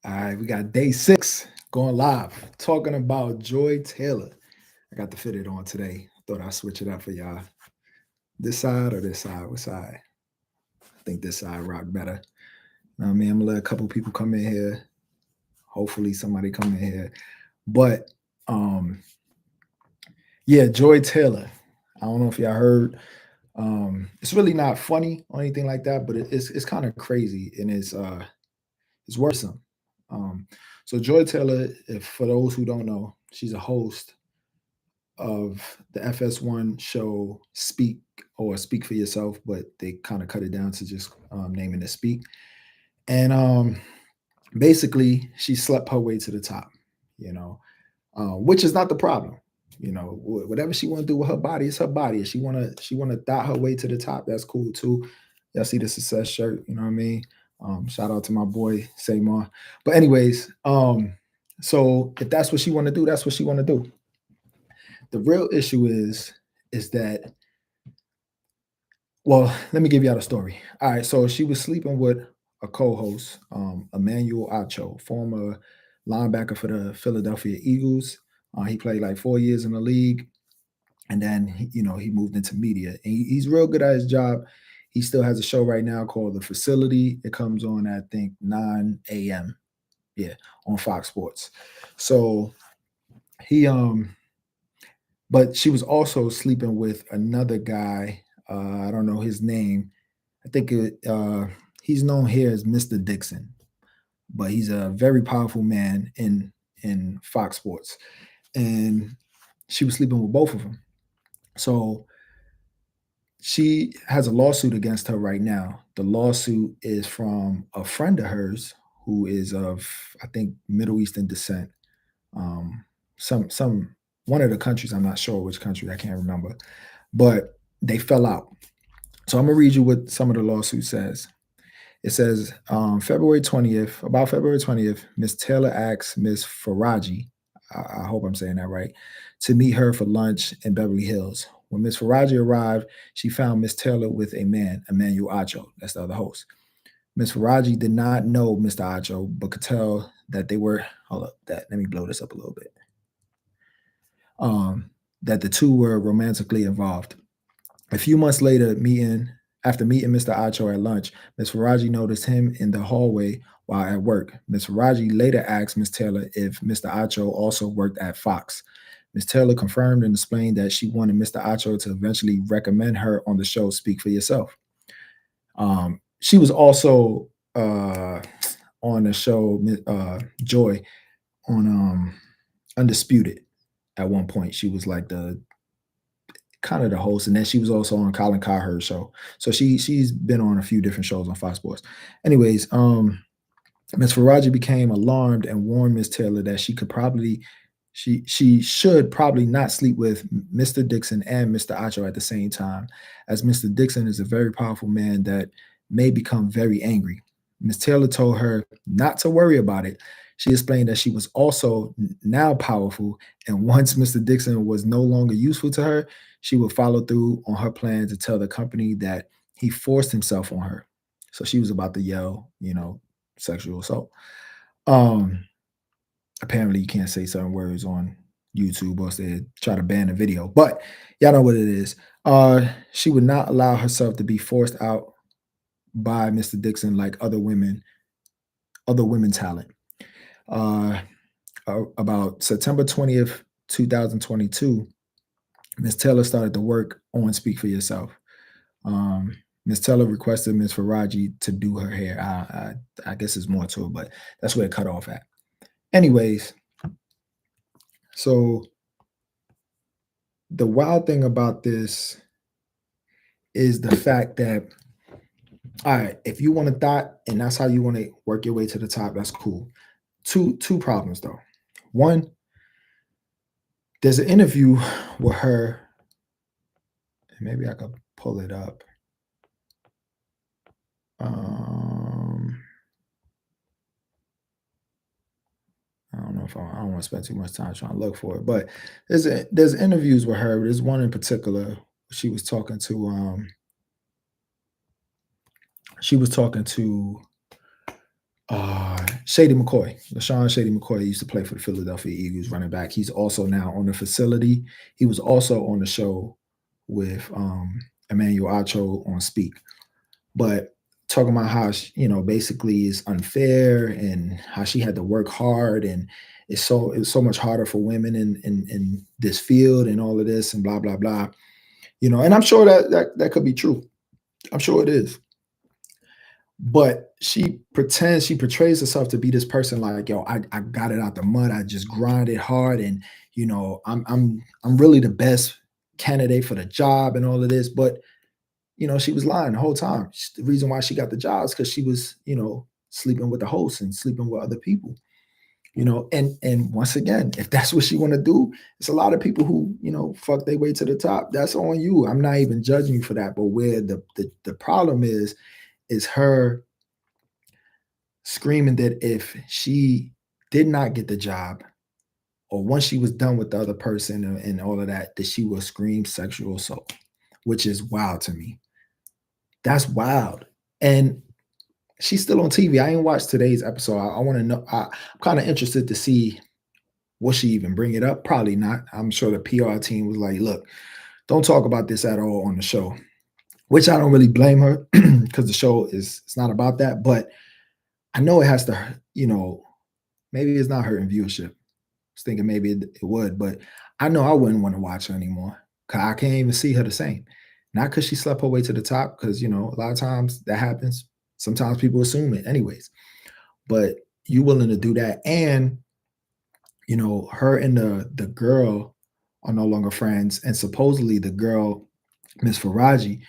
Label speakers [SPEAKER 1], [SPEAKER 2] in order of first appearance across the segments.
[SPEAKER 1] All right, we got day 6 going live, talking about Joy Taylor. I got to fit it on today. Thought I'd switch it up for y'all. This side or this side? What side? I think this side rock better. Know what I mean, I'm gonna let a couple people come in here. Hopefully, somebody come in here. But um, yeah, Joy Taylor. I don't know if y'all heard. It's really not funny or anything like that, but it's kind of crazy and it's worrisome. Um, so Joy Taylor, if for those who don't know, she's a host of the FS1 show Speak or Speak for Yourself, but they kind of cut it down to just naming it Speak. And basically, she slept her way to the top, you know, which is not the problem. Whatever she want to do with her body, it's her body. If she wanna dot her way to the top, that's cool too. Y'all see the success shirt, you know what I mean? Shout out to my boy Seymour. But anyways, so if that's what she want to do, that's what she want to do. The real issue is that, well, let me give y'all the story. All right, so she was sleeping with a co-host, Emmanuel Acho, former linebacker for the Philadelphia Eagles. He played like 4 years in the league, and then he moved into media. And he's real good at his job. He still has a show right now called The Facility. It comes on at, I think, 9 a.m. Yeah, on Fox Sports. So he but she was also sleeping with another guy. I don't know his name. I think he's known here as Mr. Dixon, but he's a very powerful man in Fox Sports, and she was sleeping with both of them. So she has a lawsuit against her right now. The lawsuit is from a friend of hers who is of, I think, Middle Eastern descent. Um, some one of the countries, I'm not sure which country, I can't remember, but they fell out. So I'm gonna read you what some of the lawsuit says. It says February 20th, about February 20th, Miss Taylor asks Miss Faraji, I hope I'm saying that right, to meet her for lunch in Beverly Hills. When Miss Faraji arrived, she found Miss Taylor with a man, Emmanuel Acho, that's the other host. Miss Faraji did not know Mr. Acho, but could tell that they were, hold up, let me blow this up a little bit. That the two were romantically involved. A few months later, after meeting Mr. Acho at lunch, Ms. Faraji noticed him in the hallway while at work. Ms. Faraji later asked Ms. Taylor if Mr. Acho also worked at Fox. Ms. Taylor confirmed and explained that she wanted Mr. Acho to eventually recommend her on the show Speak for Yourself. She was also on the show Joy on Undisputed at one point. She was like the kind of the host, and then she was also on Colin Cowherd's show. So she's been on a few different shows on Fox Sports. Anyways, Miss Faraji became alarmed and warned Miss Taylor that she should probably not sleep with Mr. Dixon and Mr. Acho at the same time, as Mr. Dixon is a very powerful man that may become very angry. Miss Taylor told her not to worry about it. She explained that she was also now powerful, and once Mr. Dixon was no longer useful to her, she would follow through on her plan to tell the company that he forced himself on her. So she was about to yell, sexual assault. Apparently, you can't say certain words on YouTube or they try to ban the video, but y'all know what it is. She would not allow herself to be forced out by Mr. Dixon like other women talent. About September 20th, 2022, Ms. Taylor started to work on Speak for Yourself. Ms. Taylor requested Ms. Faraji to do her hair. I guess there's more to it, but that's where it cut off at. Anyways, so the wild thing about this is the fact that, all right, if you want to thought and that's how you want to work your way to the top, that's cool. Two problems though. One, there's an interview with her, and maybe I could pull it up. I don't know if I don't want to spend too much time trying to look for it, but there's interviews with her. There's one in particular. She was talking to Shady McCoy. LaShawn Shady McCoy used to play for the Philadelphia Eagles, running back. He's also now on the facility. He was also on the show with Emmanuel Acho on Speak. But talking about how basically is unfair and how she had to work hard and it's so much harder for women in this field and all of this and blah blah blah. And I'm sure that could be true. I'm sure it is. But she portrays herself to be this person like, yo, I got it out the mud. I just grinded hard and I'm really the best candidate for the job and all of this. But she was lying the whole time. The reason why she got the job is because she was, sleeping with the host and sleeping with other people. And once again, if that's what she want to do, it's a lot of people who, fuck their way to the top. That's on you. I'm not even judging you for that. But where the problem is her screaming that if she did not get the job or once she was done with the other person and all of that she will scream sexual assault, which is wild to me. That's wild. And she's still on TV. I ain't watched today's episode. I want to know. I'm kind of interested to see will she even bring it up. Probably not. I'm sure the PR team was like, look, don't talk about this at all on the show, which I don't really blame her because the show it's not about that. But I know it has to, maybe it's not hurting viewership. I was thinking maybe it would, but I know I wouldn't want to watch her anymore because I can't even see her the same. Not because she slept her way to the top, because, a lot of times that happens. Sometimes people assume it anyways. But you willing to do that. And, her and the girl are no longer friends. And supposedly the girl, Miss Faraji,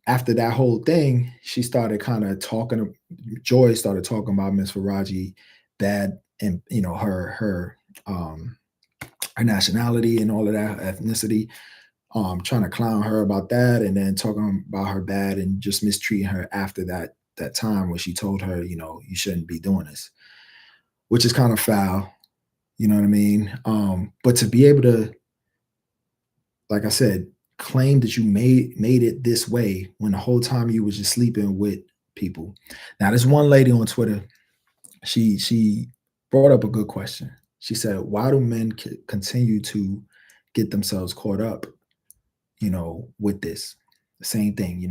[SPEAKER 1] after that whole thing, she started kind of talking. Joy started talking about Miss Faraji bad, and her nationality and all of that ethnicity, trying to clown her about that, and then talking about her bad and just mistreating her after that time when she told her, you shouldn't be doing this, which is kind of foul. You know what I mean? But to be able to, like I said, claim that you made it this way when the whole time you was just sleeping with people. Now, there's one lady on Twitter. She brought up a good question. She said, "Why do men continue to get themselves caught up, with this? The same thing,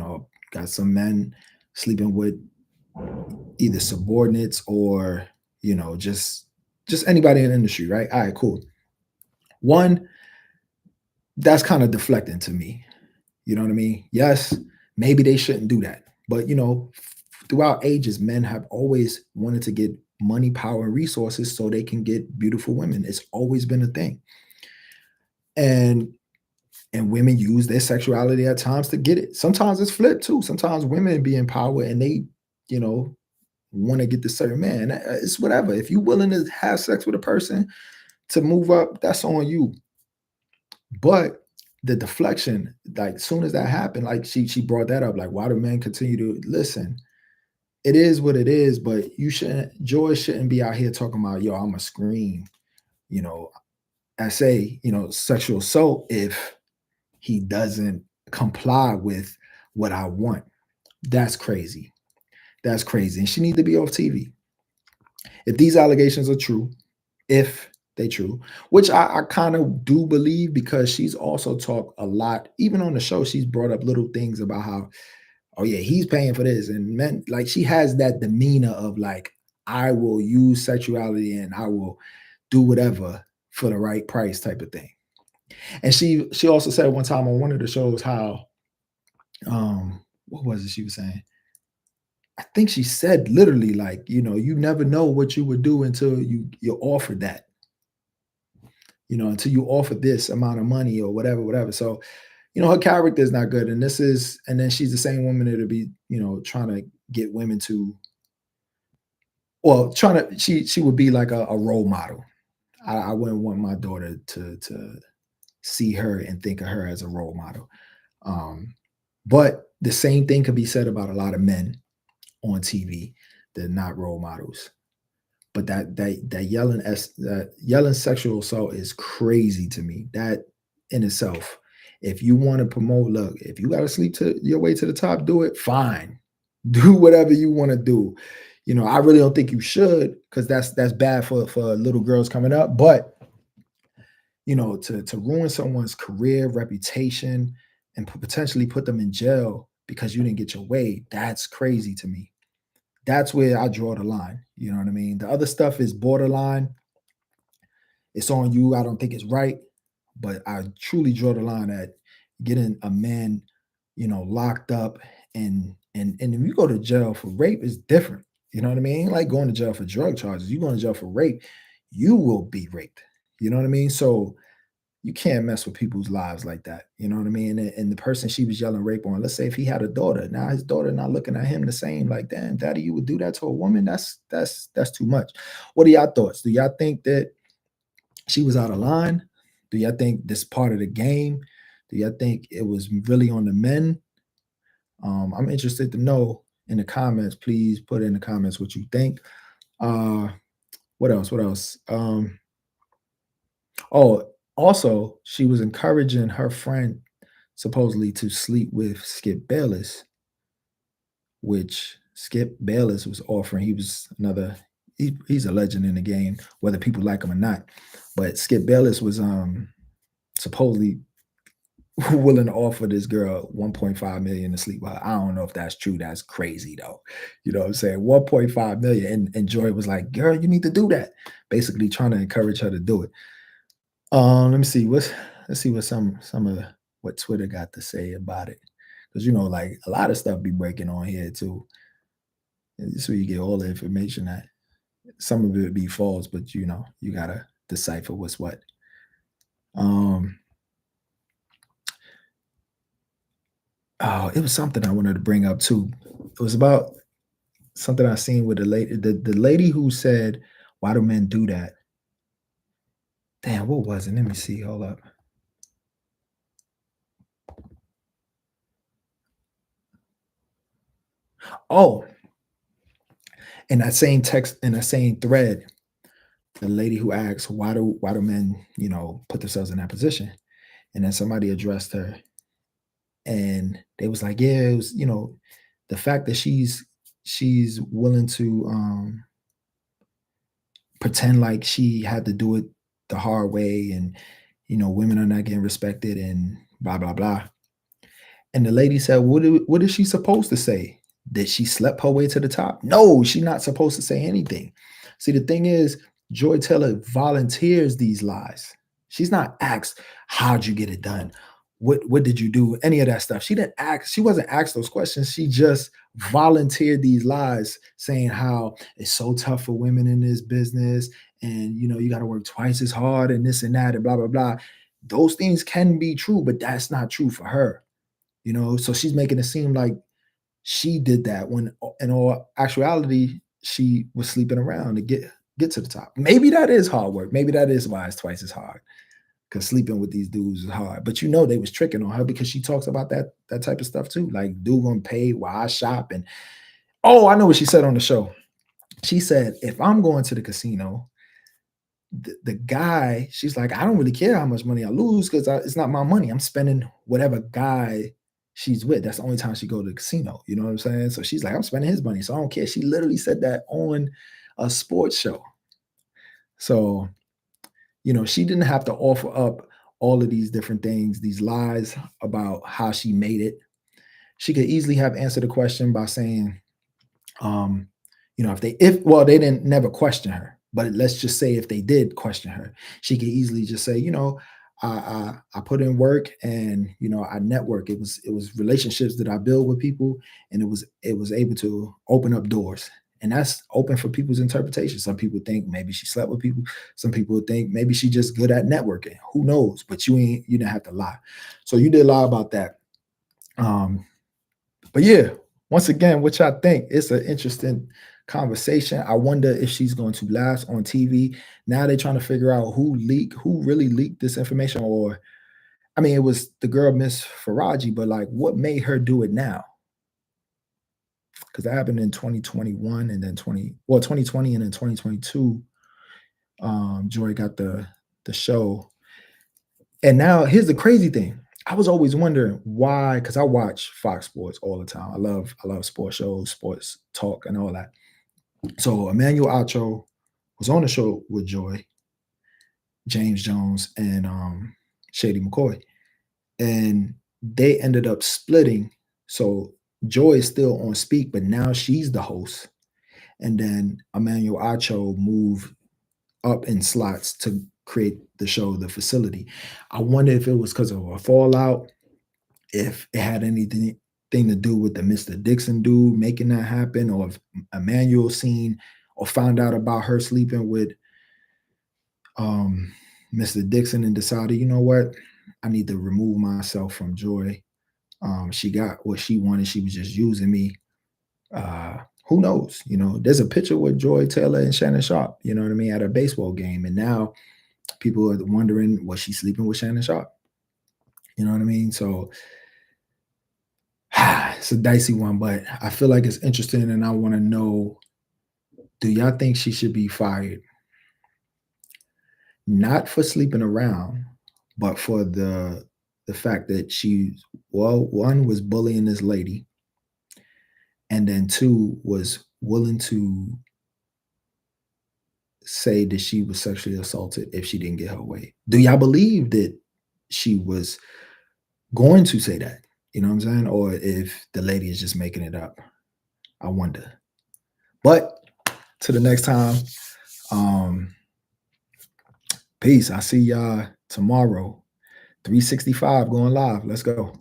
[SPEAKER 1] got some men sleeping with either subordinates or, just anybody in the industry, right? All right, cool. One, that's kind of deflecting to me. You know what I mean? Yes, maybe they shouldn't do that. But, throughout ages, men have always wanted to get money, power, and resources so they can get beautiful women. It's always been a thing. And women use their sexuality at times to get it. Sometimes it's flipped too. Sometimes women be in power and they, want to get this certain man. It's whatever. If you're willing to have sex with a person to move up, that's on you. But the deflection, like soon as that happened, like she brought that up, like why do men continue to listen? It is what it is, but Joy shouldn't be out here talking about, yo, I'm a scream, you know, I say, sexual assault if he doesn't comply with what I want. That's crazy. That's crazy. And she need to be off TV. If these allegations are true, if they true, which I kind of do believe because she's also talked a lot, even on the show, she's brought up little things about how, oh yeah, he's paying for this. And men, like she has that demeanor of like, I will use sexuality and I will do whatever for the right price type of thing. And she also said one time on one of the shows how what was it she was saying? I think she said literally like, you never know what you would do until you're offered that, until you offer this amount of money or whatever, whatever. So, her character is not good. And then she's the same woman that'll be, trying to get women to, well, she would be like a role model. I wouldn't want my daughter to see her and think of her as a role model. But the same thing could be said about a lot of men on TV. They're not role models. But that yelling sexual assault is crazy to me. That in itself, if you want to promote, look, if you got to sleep to your way to the top, do it. Fine, do whatever you want to do. I really don't think you should because that's bad for little girls coming up. But to ruin someone's career, reputation, and potentially put them in jail because you didn't get your way, that's crazy to me. That's where I draw the line. You know what I mean? The other stuff is borderline. It's on you. I don't think it's right, but I truly draw the line at getting a man, locked up and if you go to jail for rape is different. You know what I mean? Ain't like going to jail for drug charges. You going to jail for rape, you will be raped. You know what I mean? So you can't mess with people's lives like that. You know what I mean? And the person she was yelling rape on, let's say if he had a daughter, now his daughter not looking at him the same, like, damn, daddy, you would do that to a woman? That's too much. What are y'all thoughts? Do y'all think that she was out of line? Do y'all think this part of the game? Do y'all think it was really on the men? I'm interested to know in the comments. Please put in the comments what you think. Uh, what else? What else? Oh, also, she was encouraging her friend supposedly to sleep with Skip Bayless, which Skip Bayless was offering. He was another. He's a legend in the game, whether people like him or not. But Skip Bayless was supposedly willing to offer this girl 1.5 million to sleep with her. I don't know if that's true. That's crazy though. You know what I'm saying? 1.5 million. And Joy was like, girl, you need to do that. Basically trying to encourage her to do it. Let me see. Let's see what some of what Twitter got to say about it. Because like a lot of stuff be breaking on here too. And this is where you get all the information that some of it be false, but you gotta decipher what's what. Um oh, it was something I wanted to bring up too. It was about something I seen with the lady who said, "Why do men do that?" Damn, what was it? Let me see. Hold up. Oh, in that same text, in that same thread, the lady who asks, "Why do men, put themselves in that position?" And then somebody addressed her, and they was like, "Yeah, it was, the fact that she's willing to pretend like she had to do it the hard way, and women are not getting respected, and blah blah blah." And the lady said, what is she supposed to say? That she slept her way to the top? No, she's not supposed to say anything. See, the thing is, Joy Taylor volunteers these lies. She's not asked, how'd you get it done? What did you do? Any of that stuff. She didn't ask, she wasn't asked those questions. She just volunteered these lies, saying how it's so tough for women in this business, and you got to work twice as hard and this and that, and blah blah blah. Those things can be true, but that's not true for her. So she's making it seem like she did that when in all actuality she was sleeping around to get to the top. Maybe that is hard work. Maybe that is why it's twice as hard, because sleeping with these dudes is hard. But they was tricking on her, because she talks about that type of stuff too, like dude gonna pay while I shop. And oh, I know what she said on the show. She said, if I'm going to the casino, the guy, she's like, I don't really care how much money I lose, because it's not my money. I'm spending whatever guy she's with. That's the only time she go to the casino. You know what I'm saying? So she's like, I'm spending his money, so I don't care. She literally said that on a sports show. So, she didn't have to offer up all of these different things, these lies about how she made it. She could easily have answered the question by saying, um, if well, they didn't never question her, but let's just say if they did question her, she could easily just say, I put in work, and I network. It was relationships that I build with people, and it was able to open up doors. And that's open for people's interpretation. Some people think maybe she slept with people. Some people think maybe she just good at networking. Who knows? But you didn't have to lie. So you did lie about that. Um, but yeah, once again, which I think it's an interesting conversation. I wonder if she's going to last on TV. Now they're trying to figure out who really leaked this information. Or, I mean, it was the girl, Miss Faraji, but like, what made her do it now? Because that happened in 2021, and then 2020, and then 2022. Joy got the show. And now here's the crazy thing. I was always wondering why, because I watch Fox Sports all the time. I love sports shows, sports talk, and all that. So Emmanuel Acho was on the show with Joy, James Jones, and Shady McCoy, and they ended up splitting. So Joy is still on Speak, but now she's the host, and then Emmanuel Acho moved up in slots to create the show, The Facility. I wonder if it was because of a fallout, if it had anything to do with the Mr. Dixon dude making that happen, or if Emmanuel seen or found out about her sleeping with um, Mr. Dixon and decided, you know what, I need to remove myself from Joy. She got what she wanted. She was just using me. Uh, who knows? You know, there's a picture with Joy Taylor and Shannon Sharp, you know what I mean, at a baseball game. And now people are wondering, was she sleeping with Shannon Sharp? You know what I mean? So it's a dicey one, but I feel like it's interesting and I want to know, do y'all think she should be fired? Not for sleeping around, but for the fact that she, well, one was bullying this lady, and then two was willing to say that she was sexually assaulted if she didn't get her way. Do y'all believe that she was going to say that? You know what I'm saying? Or if the lady is just making it up. I wonder. But to the next time, um, peace. I see y'all tomorrow. 365 going live. Let's go.